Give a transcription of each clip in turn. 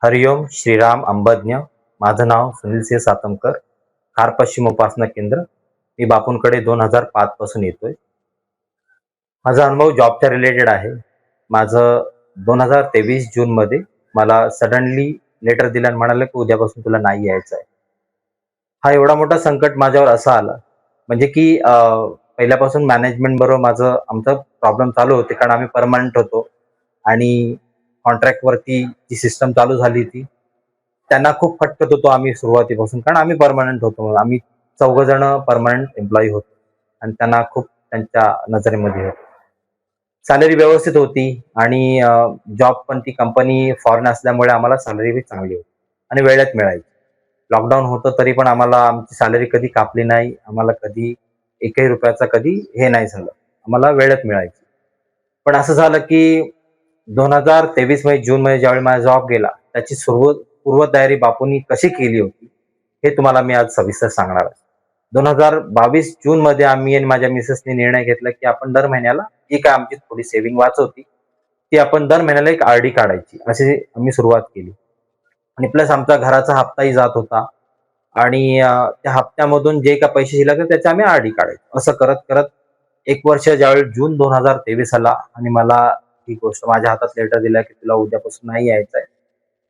हरिओम श्रीराम अंबज्ञ. माझं नाव सुनील सिंह सातमकर. खार पश्चिम उपासना केंद्र. मी बापूंकडे 2005 पासून येतोय. माझा अनुभव जॉबच्या रिलेटेड आहे. माझं 2023 जूनमध्ये मला सडनली लेटर दिलं आणि म्हणाले की उद्यापासून तुला नाही यायचं आहे. हा एवढा मोठा संकट माझ्यावर असा आला म्हणजे की पहिल्यापासून मॅनेजमेंट बरोबर आमचा प्रॉब्लेम चालू होते, कारण आम्ही परमनंट होतो आणि कॉन्ट्रॅक्टवरती जी सिस्टम चालू झाली होती त्यांना खूप फटकत होतो आम्ही सुरुवातीपासून, कारण आम्ही परमनंट होतो म्हणून. आम्ही 4 जण परमनंट एम्प्लॉई होतो आणि त्यांना खूप त्यांच्या नजरेमध्ये होतो. सॅलरी व्यवस्थित होती आणि जॉब पण ती कंपनी फॉरेन असल्यामुळे आम्हाला सॅलरी बी चांगली होती आणि वेळेत मिळायची. लॉकडाऊन होतं तरी पण आम्हाला आमची सॅलरी कधी कापली नाही. आम्हाला कधी एकही रुपयाचा कधी हे नाही झालं. आम्हाला वेळेत मिळायची. पण असं झालं की 2023 मध्ये जूनमध्ये ज्यावेळी माझा जॉब गेला, त्याची पूर्वतयारी बापूंनी कशी केली होती हे तुम्हाला मी आज सविस्तर सांगणार आहे. 2022 जूनमध्ये आम्ही आणि माझ्या मिसेसने निर्णय घेतला की आपण दर महिन्याला जी काय आमची थोडी सेव्हिंग वाचवती ती आपण दर महिन्याला एक आर-डी काढायची, अशी आम्ही सुरुवात केली. आणि प्लस आमचा घराचा हप्ताही जात होता आणि त्या हप्त्यामधून जे काही पैसे शिल्लक होते त्याचे आम्ही आर-डी काढायचो. असं करत करत 1 वर्ष ज्यावेळी जून 2023 आला आणि मला ही गोष्ट माझ्या हातात लेटर दिला की तुला उद्यापासून नाही यायचं आहे.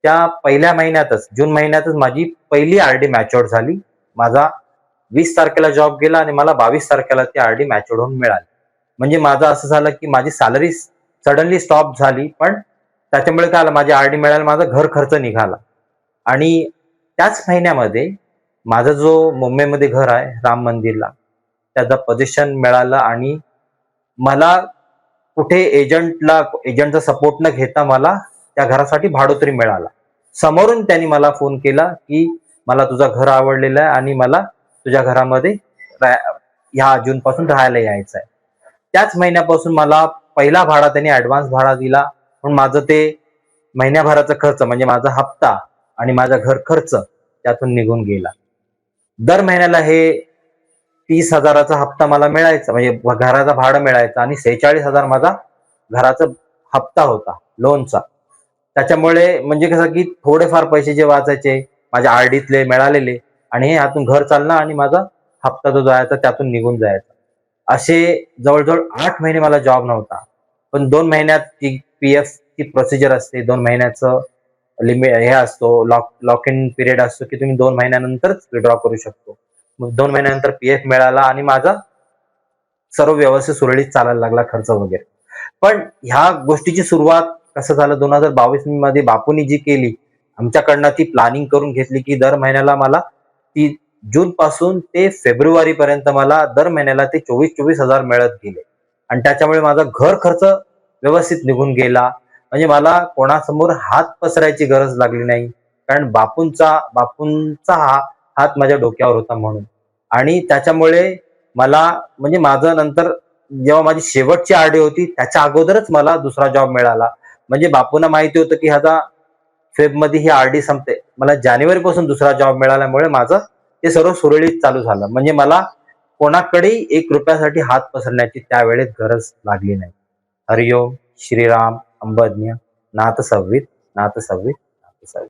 त्या पहिल्या महिन्यातच, जून महिन्यातच माझी पहिली आर-डी मॅच्युअर्ड झाली. माझा 20 तारखेला जॉब गेला आणि मला 22 तारखेला ती आर-डी मॅच्युअर्ड होऊन मिळाली. म्हणजे माझं असं झालं की माझी सॅलरी सडनली स्टॉप झाली, पण त्याच्यामुळे काय झालं, माझी आर-डी मिळाली, माझा घर खर्च निघाला. आणि त्याच महिन्यामध्ये माझा जो मुंबईमध्ये घर आहे राम मंदिरला, त्याचं पोझिशन मिळालं आणि मला कुठे एजंटचा सपोर्ट न घेता मला त्या घरासाठी भाडोत्री मिळाला. समोरून त्यांनी मला फोन केला की मला तुझं घर आवडलेलं आहे आणि मला तुझ्या घरामध्ये ह्या जूनपासून राहायला यायचं आहे. त्याच महिन्यापासून मला पहिला भाडा त्यांनी ऍडव्हान्स भाडा दिला, म्हणून माझं ते महिन्याभराचा खर्च म्हणजे माझा हप्ता आणि माझा घर खर्च त्यातून निघून गेला. दर महिन्याला हे 30,000चा हप्ता मला मिळायचा, म्हणजे घराचा भाडं मिळायचं आणि 46,000 माझा घराचा हप्ता होता लोनचा. त्याच्यामुळे म्हणजे कसं की थोडेफार पैसे जे वाचायचे माझ्या आरडीतले मिळालेले आणि हे यातून घर चालणं आणि माझा हप्ता जो जायचा त्यातून निघून जायचा. असे जवळजवळ 8 महिने मला जॉब नव्हता. पण 2 महिन्यात ती पीएफ ची प्रोसिजर असते, 2 महिन्याचं लिमिट हे असतो, लॉक इन पिरियड असतो की तुम्ही 2 महिन्यानंतरच विड्रॉ करू शकतो. मग 2 महिन्यानंतर पीएफ मिळाला आणि माझा सर्व व्यवस्थित सुरळीत चालायला लागला, खर्च वगैरे. पण ह्या गोष्टीची सुरुवात कसं झालं, 2022 मध्ये बापूंनी जी केली, आमच्याकडनं ती प्लॅनिंग करून घेतली की दर महिन्याला मला ती जून पासून ते फेब्रुवारी पर्यंत मला दर महिन्याला ते 24,000 मिळत गेले आणि त्याच्यामुळे माझा घर खर्च व्यवस्थित निघून गेला. म्हणजे मला कोणासमोर हात पसरायची गरज लागली नाही, कारण बापूंचा हा हात माझ्या डोक्यावर होता म्हणून. आणि त्याच्यामुळे मला म्हणजे माझं नंतर जेव्हा माझी शेवटची आरडी होती त्याच्या अगोदरच मला दुसरा जॉब मिळाला. म्हणजे बापूंना माहिती होतं की ह्याचा फेबमध्ये ही आरडी संपते. मला जानेवारी पासून दुसरा जॉब मिळाल्यामुळे माझं ते सर्व सुरळीत चालू झालं. म्हणजे मला कोणाकडेही 1 रुपयासाठी हात पसरण्याची त्यावेळेस गरज लागली नाही. हरिओम श्रीराम अंबज्ञ. नाथ सव्वीत